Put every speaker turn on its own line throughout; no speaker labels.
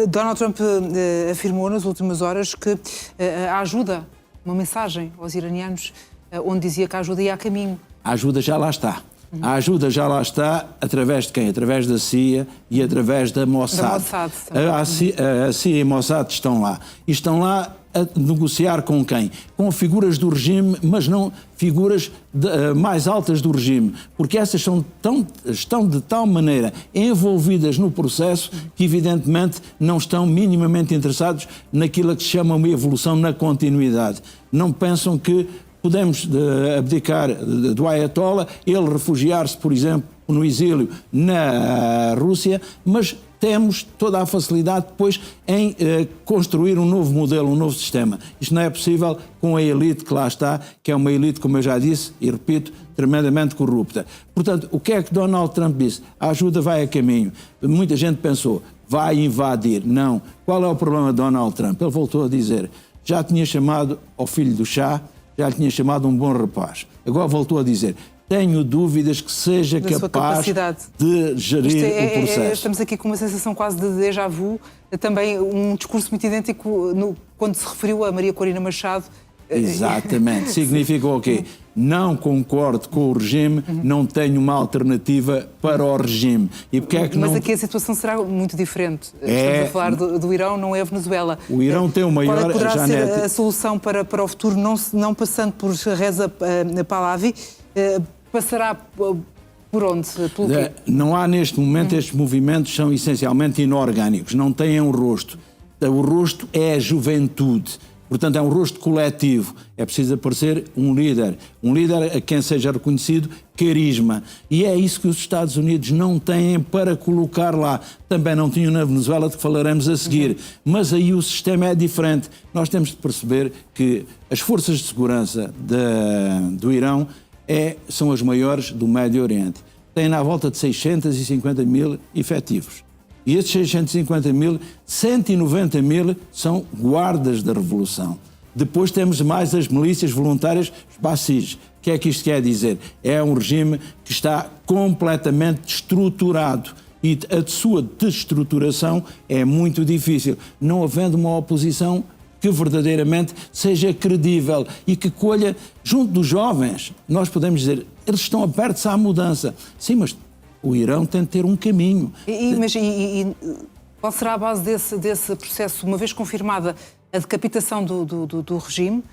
Donald Trump afirmou nas últimas horas que a ajuda, uma mensagem aos iranianos, onde dizia que a ajuda ia a caminho.
A ajuda já lá está. A ajuda já lá está através de quem? Através da CIA e através da Mossad. A CIA e a Mossad estão lá. E estão lá a negociar com quem? Com figuras do regime, mas não figuras mais altas do regime. Porque essas estão de tal maneira envolvidas no processo que, evidentemente, não estão minimamente interessados naquilo que se chama uma evolução na continuidade. Não pensam que podemos abdicar do Ayatollah, ele refugiar-se, por exemplo, no exílio na Rússia, mas temos toda a facilidade depois em construir um novo modelo, um novo sistema. Isto não é possível com a elite que lá está, que é uma elite, como eu já disse e repito, tremendamente corrupta. Portanto, o que é que Donald Trump disse? A ajuda vai a caminho. Muita gente pensou, vai invadir. Não. Qual é o problema de Donald Trump? Ele voltou a dizer, já tinha chamado ao filho do chá, já lhe tinha chamado um bom rapaz. Agora voltou a dizer, tenho dúvidas que seja capaz de gerir o processo.
Estamos aqui com uma sensação quase de déjà vu, também um discurso muito idêntico quando se referiu a Maria Corina Machado.
Exatamente. Significa o quê? Não concordo com o regime, não tenho uma alternativa para o regime. E porque é que
Mas aqui a situação será muito diferente. Estamos a falar do Irão, não é a Venezuela.
O Irão tem o maior...
Qual poderá ser a solução para o futuro, não passando por Reza Pahlavi, passará por onde? Pelo quê?
Não há neste momento, estes movimentos são essencialmente inorgânicos, não têm um rosto. O rosto é a juventude. Portanto, é um rosto coletivo. É preciso aparecer um líder a quem seja reconhecido carisma. E é isso que os Estados Unidos não têm para colocar lá. Também não tinham na Venezuela, de que falaremos a seguir. Mas aí o sistema é diferente. Nós temos de perceber que as forças de segurança do Irão são as maiores do Médio Oriente. Têm na volta de 650 mil efetivos. E esses 650 mil, 190 mil são guardas da Revolução. Depois temos mais as milícias voluntárias, os Bassis. O que é que isto quer dizer? É um regime que está completamente destruturado. E a sua destruturação é muito difícil. Não havendo uma oposição que verdadeiramente seja credível e que colha junto dos jovens. Nós podemos dizer, eles estão abertos à mudança. Sim, mas o Irão tem de ter um caminho.
Mas qual será a base desse processo, uma vez confirmada a decapitação do regime?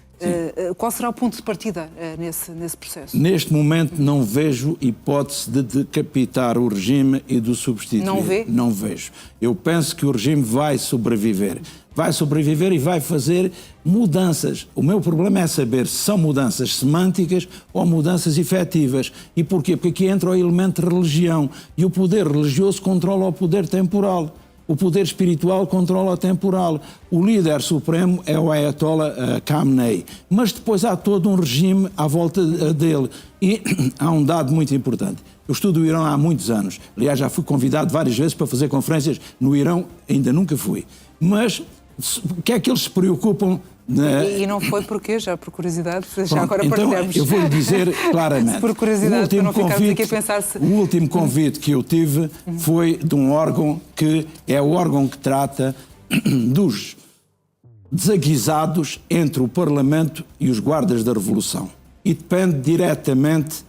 Qual será o ponto de partida nesse processo?
Neste momento não vejo hipótese de decapitar o regime e de o substituir.
Não vê?
Não vejo. Eu penso que o regime vai sobreviver. Vai sobreviver e vai fazer mudanças. O meu problema é saber se são mudanças semânticas ou mudanças efetivas. E porquê? Porque aqui entra o elemento de religião. E o poder religioso controla o poder temporal. O poder espiritual controla o temporal. O líder supremo é o Ayatollah Khamenei. Mas depois há todo um regime à volta dele. E há um dado muito importante. Eu estudo o Irão há muitos anos. Aliás, já fui convidado várias vezes para fazer conferências no Irão. Ainda nunca fui. Mas o que é que eles se preocupam?
E não foi porquê? Já por curiosidade? Já agora
então,
partilhamos.
Eu vou-lhe dizer claramente.
Por curiosidade, para não ficarmos aqui a pensar se...
O último convite que eu tive foi de um órgão que é o órgão que trata dos desaguisados entre o Parlamento e os guardas da Revolução. E depende diretamente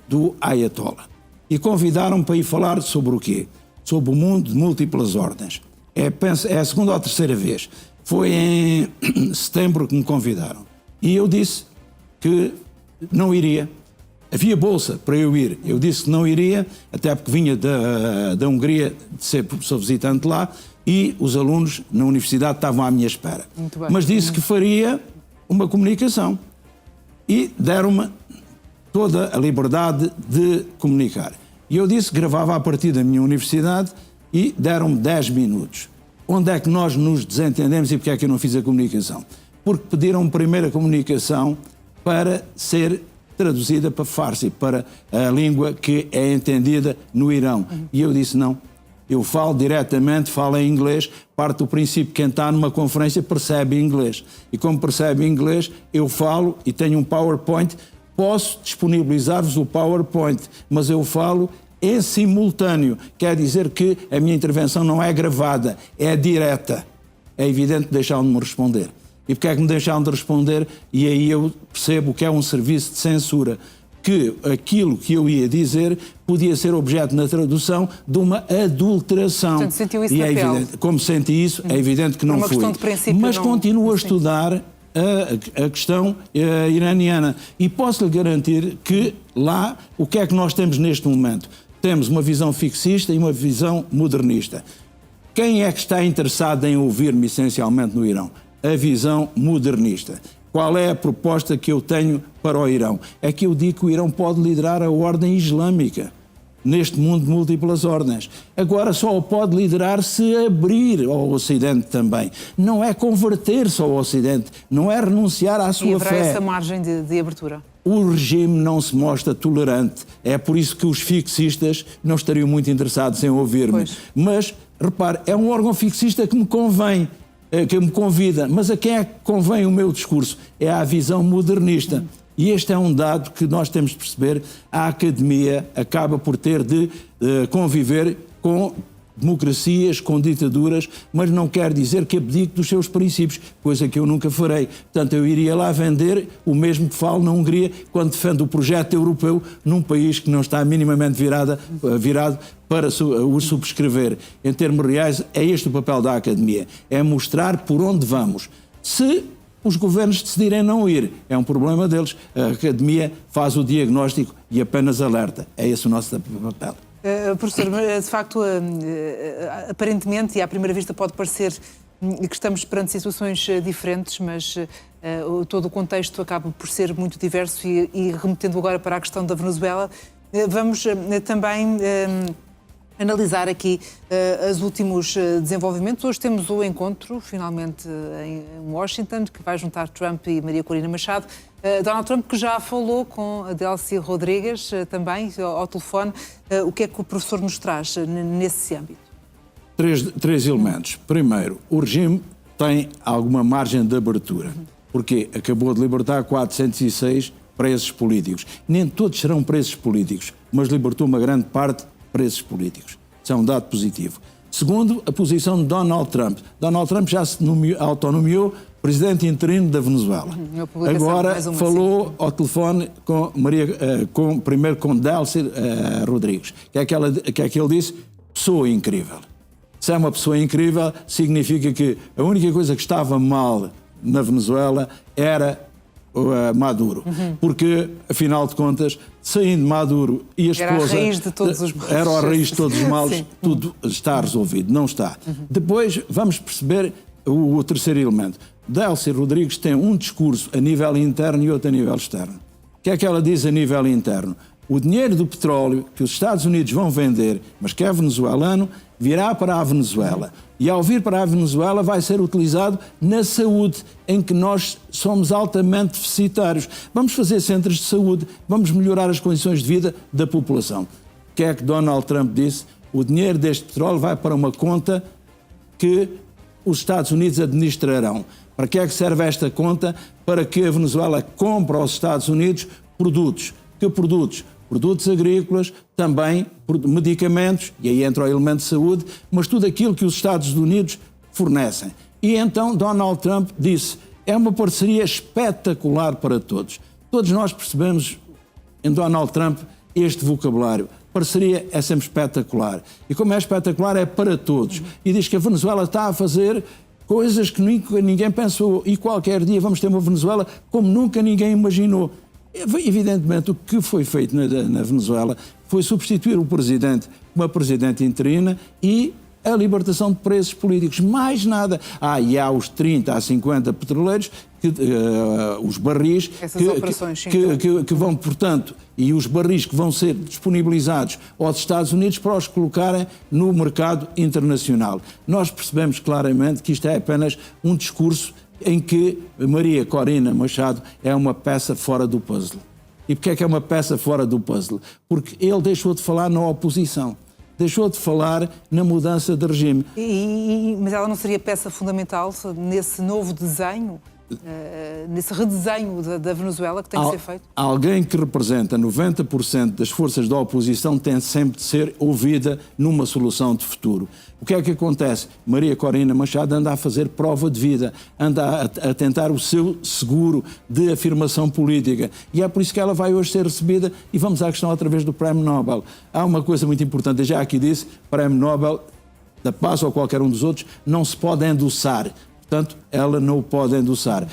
do Ayatollah. E convidaram-me para ir falar sobre o quê? Sobre o mundo de múltiplas ordens. É a segunda ou a terceira vez. Foi em setembro que me convidaram. E eu disse que não iria. Havia bolsa para eu ir. Eu disse que não iria, até porque vinha da Hungria de ser professor visitante lá e os alunos na universidade estavam à minha espera. Mas disse que faria uma comunicação. E deram-me toda a liberdade de comunicar. E eu disse que gravava a partir da minha universidade e deram-me 10 minutos. Onde é que nós nos desentendemos e porque é que eu não fiz a comunicação? Porque pediram primeiro a comunicação para ser traduzida para Farsi, para a língua que é entendida no Irão. E eu disse não. Eu falo diretamente, falo em inglês, parte do princípio que quem está numa conferência percebe inglês. E como percebe inglês, eu falo e tenho um PowerPoint. Posso disponibilizar-vos o PowerPoint, mas eu falo em simultâneo. Quer dizer que a minha intervenção não é gravada, é direta. É evidente que deixaram de me responder. E porque é que me deixaram de responder? E aí eu percebo que é um serviço de censura, que aquilo que eu ia dizer podia ser objeto na tradução de uma adulteração.
Portanto, sentiu isso
e
na
é
pele.
evidente, como senti isso, é evidente que não
uma
fui.
questão de princípio,
mas
não...
continuo a estudar a questão iraniana. E posso lhe garantir que lá, o que é que nós temos neste momento? Temos uma visão fixista e uma visão modernista. Quem é que está interessado em ouvir-me essencialmente no Irão? A visão modernista. Qual é a proposta que eu tenho para o Irão? É que eu digo que o Irão pode liderar a ordem islâmica neste mundo de múltiplas ordens. Agora só o pode liderar se abrir ao Ocidente também. Não é converter-se ao Ocidente, não é renunciar à sua
e haverá
fé.
essa margem de abertura?
O regime não se mostra tolerante. É por isso que os fixistas não estariam muito interessados em ouvir-me. Mas, repare, é um órgão fixista que me convém, que me convida. Mas a quem é que convém o meu discurso? É à visão modernista. E este é um dado que nós temos de perceber. A academia acaba por ter de conviver com democracias, com ditaduras, mas não quer dizer que abdique dos seus princípios, coisa que eu nunca farei. Portanto, eu iria lá vender o mesmo que falo na Hungria quando defendo o projeto europeu num país que não está minimamente virado para o subscrever. Em termos reais, é este o papel da academia, é mostrar por onde vamos. Se os governos decidirem não ir, é um problema deles. A academia faz o diagnóstico e apenas alerta. É esse o nosso papel.
Professor, de facto, aparentemente, e à primeira vista pode parecer que estamos perante situações diferentes, mas todo o contexto acaba por ser muito diverso e remetendo agora para a questão da Venezuela, vamos também analisar aqui os últimos desenvolvimentos. Hoje temos o encontro, finalmente, em Washington, que vai juntar Trump e Maria Corina Machado. Donald Trump, que já falou com a Delcy Rodrigues também, ao telefone. O que é que o professor nos traz nesse âmbito?
Três elementos. Primeiro, o regime tem alguma margem de abertura, porque acabou de libertar 406 presos políticos. Nem todos serão presos políticos, mas libertou uma grande parte presos políticos. Isso é um dado positivo. Segundo, a posição de Donald Trump. Donald Trump já se autonomeou presidente interino da Venezuela. Agora falou ao telefone primeiro com Delcy Rodrigues. O que é que ele disse? Pessoa incrível. Se é uma pessoa incrível, significa que a única coisa que estava mal na Venezuela era Maduro. Porque, afinal de contas, saindo Maduro e a esposa...
Era a raiz de todos os males.
Era a raiz de todos os males. Tudo está resolvido. Não está. Depois, vamos perceber o terceiro elemento. Delcy Rodrigues tem um discurso a nível interno e outro a nível externo. O que é que ela diz a nível interno? O dinheiro do petróleo que os Estados Unidos vão vender, mas que é venezuelano, virá para a Venezuela. E ao vir para a Venezuela vai ser utilizado na saúde, em que nós somos altamente deficitários. Vamos fazer centros de saúde, vamos melhorar as condições de vida da população. O que é que Donald Trump disse? O dinheiro deste petróleo vai para uma conta que os Estados Unidos administrarão. Para que é que serve esta conta? Para que a Venezuela compre aos Estados Unidos produtos. Que produtos? Produtos agrícolas, também medicamentos, e aí entra o elemento de saúde, mas tudo aquilo que os Estados Unidos fornecem. E então Donald Trump disse, é uma parceria espetacular para todos. Todos nós percebemos em Donald Trump este vocabulário. Parceria é sempre espetacular. E como é espetacular, é para todos. E diz que a Venezuela está a fazer coisas que ninguém pensou. E qualquer dia vamos ter uma Venezuela como nunca ninguém imaginou. Evidentemente, o que foi feito na Venezuela foi substituir o presidente, uma presidente interina e a libertação de presos políticos. Mais nada. E há os 30 a 50 petroleiros, os barris que vão, portanto, e os barris que vão ser disponibilizados aos Estados Unidos para os colocarem no mercado internacional. Nós percebemos claramente que isto é apenas um discurso em que Maria Corina Machado é uma peça fora do puzzle. E porquê é uma peça fora do puzzle? Porque ele deixou de falar na oposição, deixou de falar na mudança de regime.
Mas ela não seria peça fundamental nesse novo desenho nesse redesenho da Venezuela que tem que ser feito?
Alguém que representa 90% das forças da oposição tem sempre de ser ouvida numa solução de futuro. O que é que acontece? Maria Corina Machado anda a fazer prova de vida, anda a tentar o seu seguro de afirmação política. E é por isso que ela vai hoje ser recebida. E vamos à questão outra vez do Prémio Nobel. Há uma coisa muito importante, eu já aqui disse, Prémio Nobel da Paz ou qualquer um dos outros, não se pode endossar. Portanto, ela não o pode endossar.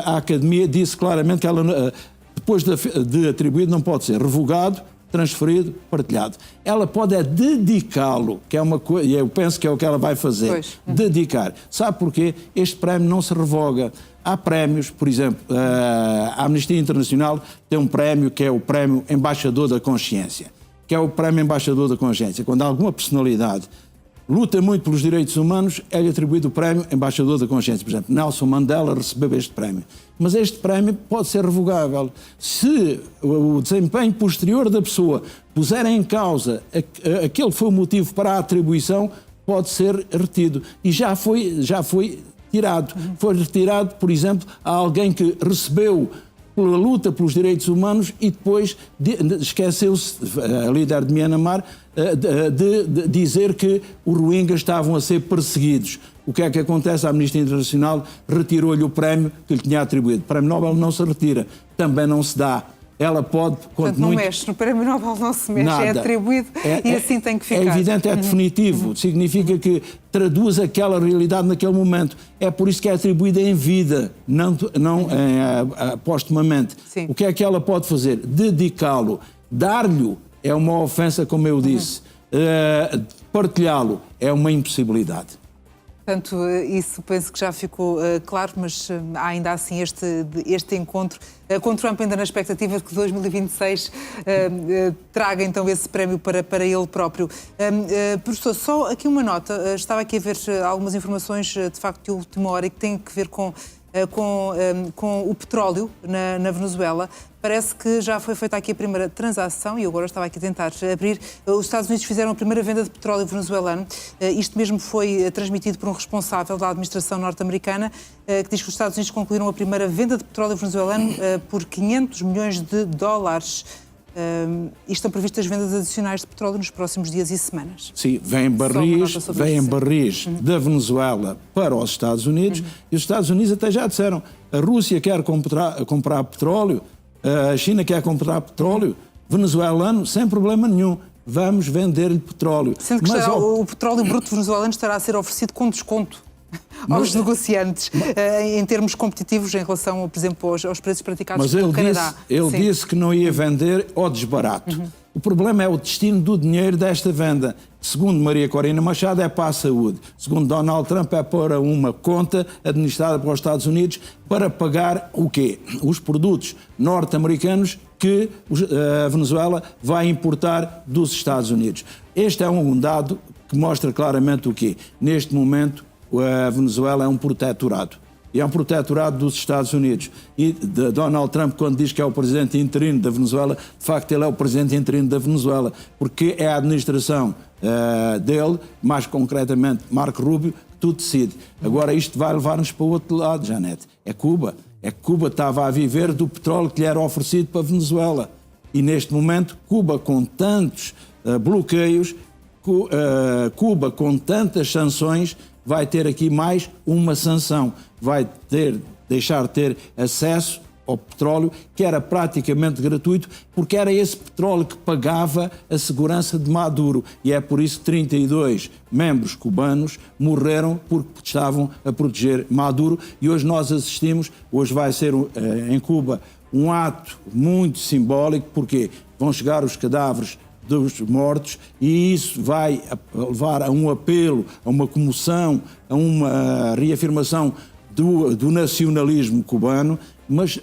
A Academia disse claramente que ela, depois de atribuído, não pode ser revogado, transferido, partilhado. Ela pode dedicá-lo, que é uma coisa, e eu penso que é o que ela vai fazer.
Pois.
Dedicar. Sabe porquê? Este prémio não se revoga. Há prémios, por exemplo, a Amnistia Internacional tem um prémio que é o Prémio Embaixador da Consciência. Que é o Prémio Embaixador da Consciência. Quando alguma personalidade luta muito pelos direitos humanos, é-lhe atribuído o prémio Embaixador da Consciência. Por exemplo, Nelson Mandela recebeu este prémio. Mas este prémio pode ser revogável. Se o desempenho posterior da pessoa puser em causa aquele que foi o motivo para a atribuição, pode ser retido. E já foi tirado. Foi retirado, por exemplo, a alguém que recebeu pela luta pelos direitos humanos e depois esqueceu-se, a líder de Myanmar, de dizer que os Rohingyas estavam a ser perseguidos. O que é que acontece? A Amnistia Internacional retirou-lhe o prémio que lhe tinha atribuído. O Prémio Nobel não se retira, também não se dá. Ela pode...
Portanto, não mexe, no Prémio Nobel não se mexe,
nada.
É atribuído e assim tem que ficar.
É evidente, é definitivo, significa que traduz aquela realidade naquele momento. É por isso que é atribuída em vida, não postumamente.
Sim.
O que é que ela pode fazer? Dedicá-lo. Dar-lhe é uma ofensa, como eu disse. Partilhá-lo é uma impossibilidade.
Portanto, isso penso que já ficou claro, mas há ainda assim este encontro, com Trump ainda na expectativa de que 2026 traga então esse prémio para ele próprio. Professor, só aqui uma nota, estava aqui a ver algumas informações de facto de última hora e que têm que ver com o petróleo na Venezuela. Parece que já foi feita aqui a primeira transação e eu agora estava aqui a tentar abrir. Os Estados Unidos fizeram a primeira venda de petróleo venezuelano. Isto mesmo foi transmitido por um responsável da administração norte-americana que diz que os Estados Unidos concluíram a primeira venda de petróleo venezuelano por 500 milhões de dólares. E estão previstas vendas adicionais de petróleo nos próximos dias e semanas.
Sim, vêm barris da Venezuela para os Estados Unidos e os Estados Unidos até já disseram a Rússia quer comprar petróleo, a China quer comprar petróleo, venezuelano sem problema nenhum, vamos vender-lhe petróleo.
Sendo que o petróleo bruto venezuelano estará a ser oferecido com desconto aos negociantes, em termos competitivos em relação, por exemplo, aos preços praticados pelo Canadá.
Ele disse que não ia vender ao desbarato. O problema é o destino do dinheiro desta venda. Segundo Maria Corina Machado, é para a saúde. Segundo Donald Trump, é para uma conta administrada pelos Estados Unidos para pagar o quê? Os produtos norte-americanos que a Venezuela vai importar dos Estados Unidos. Este é um dado que mostra claramente o quê? Neste momento, a Venezuela é um protetorado. E é um protetorado dos Estados Unidos. E Donald Trump, quando diz que é o presidente interino da Venezuela, de facto ele é o presidente interino da Venezuela, porque é a administração dele, mais concretamente Marco Rubio, que tudo decide. Agora isto vai levar-nos para o outro lado, Janete. É Cuba. É que Cuba estava a viver do petróleo que lhe era oferecido para a Venezuela. E neste momento, Cuba com tantos bloqueios, Cuba com tantas sanções, vai ter aqui mais uma sanção. Vai deixar de ter acesso ao petróleo, que era praticamente gratuito, porque era esse petróleo que pagava a segurança de Maduro. E é por isso que 32 membros cubanos morreram porque estavam a proteger Maduro. E hoje nós assistimos, hoje vai ser em Cuba um ato muito simbólico, porque vão chegar os cadáveres dos mortos e isso vai levar a um apelo, a uma comoção, a uma reafirmação do nacionalismo cubano, mas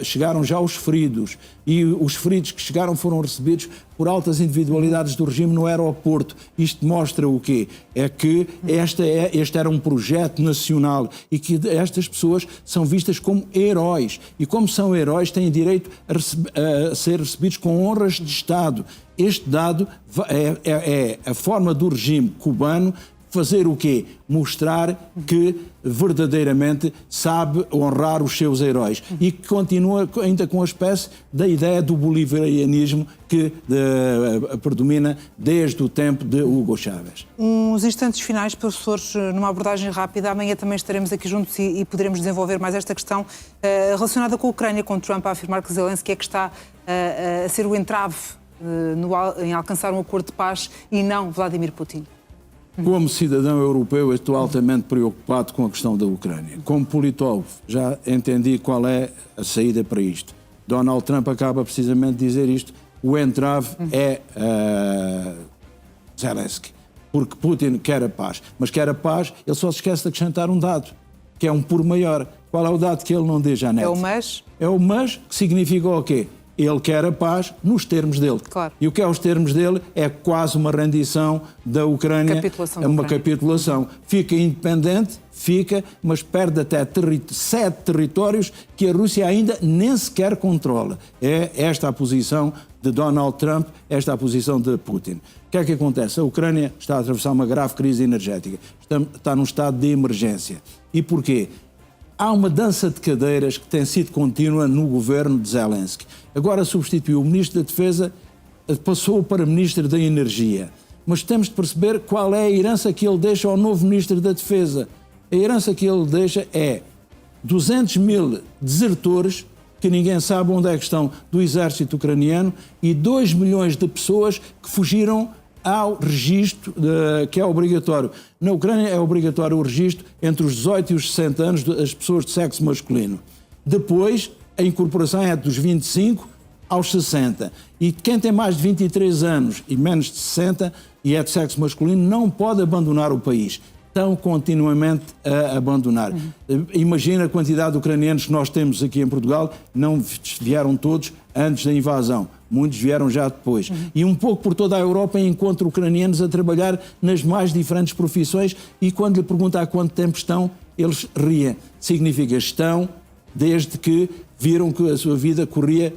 chegaram já os feridos e os feridos que chegaram foram recebidos por altas individualidades do regime no aeroporto. Isto mostra o quê? É que este era um projeto nacional e que estas pessoas são vistas como heróis e como são heróis têm direito a ser recebidos com honras de Estado. Este dado é a forma do regime cubano fazer o quê? Mostrar que verdadeiramente sabe honrar os seus heróis e que continua ainda com a espécie da ideia do bolivarianismo que predomina desde o tempo de Hugo Chávez.
Uns instantes finais, professores, numa abordagem rápida. Amanhã também estaremos aqui juntos e poderemos desenvolver mais esta questão relacionada com a Ucrânia, com Trump a afirmar que Zelensky é que está a ser o entrave em alcançar um acordo de paz e não Vladimir Putin.
Como cidadão europeu, eu estou altamente preocupado com a questão da Ucrânia. Como politólogo, já entendi qual é a saída para isto. Donald Trump acaba precisamente de dizer isto. O entrave é Zelensky. Porque Putin quer a paz. Mas quer a paz, ele só se esquece de acrescentar um dado, que é um por maior. Qual é o dado que ele não diz, Janete?
É o mas?
É o mas, que significa o quê? Ele quer a paz nos termos dele.
Claro.
E o que é os termos dele é quase uma rendição da Ucrânia.
Capitulação
é uma
da Ucrânia.
capitulação. Fica independente, mas perde até 7 territórios que a Rússia ainda nem sequer controla. É esta a posição de Donald Trump, esta a posição de Putin. O que é que acontece? A Ucrânia está a atravessar uma grave crise energética. Está num estado de emergência. E porquê? Há uma dança de cadeiras que tem sido contínua no governo de Zelensky. Agora substituiu o Ministro da Defesa, passou para Ministro da Energia. Mas temos de perceber qual é a herança que ele deixa ao novo Ministro da Defesa. A herança que ele deixa é 200 mil desertores, que ninguém sabe onde é que estão, do exército ucraniano, e 2 milhões de pessoas que fugiram ao registro que é obrigatório. Na Ucrânia é obrigatório o registro entre os 18 e os 60 anos das pessoas de sexo masculino. Depois, a incorporação é dos 25 aos 60. E quem tem mais de 23 anos e menos de 60 e é de sexo masculino não pode abandonar o país. Estão continuamente a abandonar. Imagina a quantidade de ucranianos que nós temos aqui em Portugal, não vieram todos antes da invasão. Muitos vieram já depois. E um pouco por toda a Europa encontro ucranianos a trabalhar nas mais diferentes profissões e quando lhe pergunta há quanto tempo estão, eles riem. Significa estão desde que viram que a sua vida corria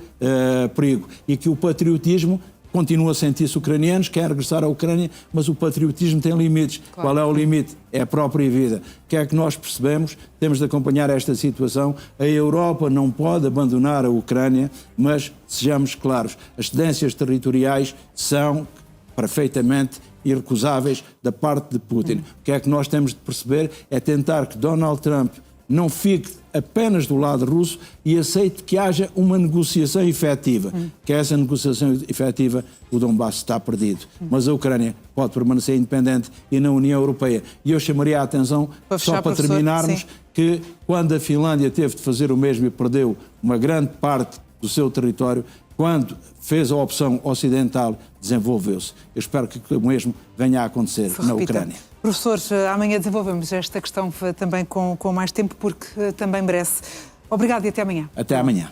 perigo e que o patriotismo continua a sentir-se ucranianos, quer regressar à Ucrânia, mas o patriotismo tem limites. Claro. Qual é o limite? É a própria vida. O que é que nós percebemos? Temos de acompanhar esta situação. A Europa não pode abandonar a Ucrânia, mas sejamos claros, as cedências territoriais são perfeitamente irrecusáveis da parte de Putin. O que é que nós temos de perceber? É tentar que Donald Trump não fique apenas do lado russo e aceite que haja uma negociação efetiva. Que essa negociação efetiva, o Donbass está perdido. Mas a Ucrânia pode permanecer independente e na União Europeia. E eu chamaria a atenção, só para terminarmos, que quando a Finlândia teve de fazer o mesmo e perdeu uma grande parte do seu território, quando fez a opção ocidental, desenvolveu-se. Eu espero que o mesmo venha a acontecer na Ucrânia.
Professor, amanhã desenvolvemos esta questão também com mais tempo, porque também merece. Obrigado e até amanhã.
Até amanhã.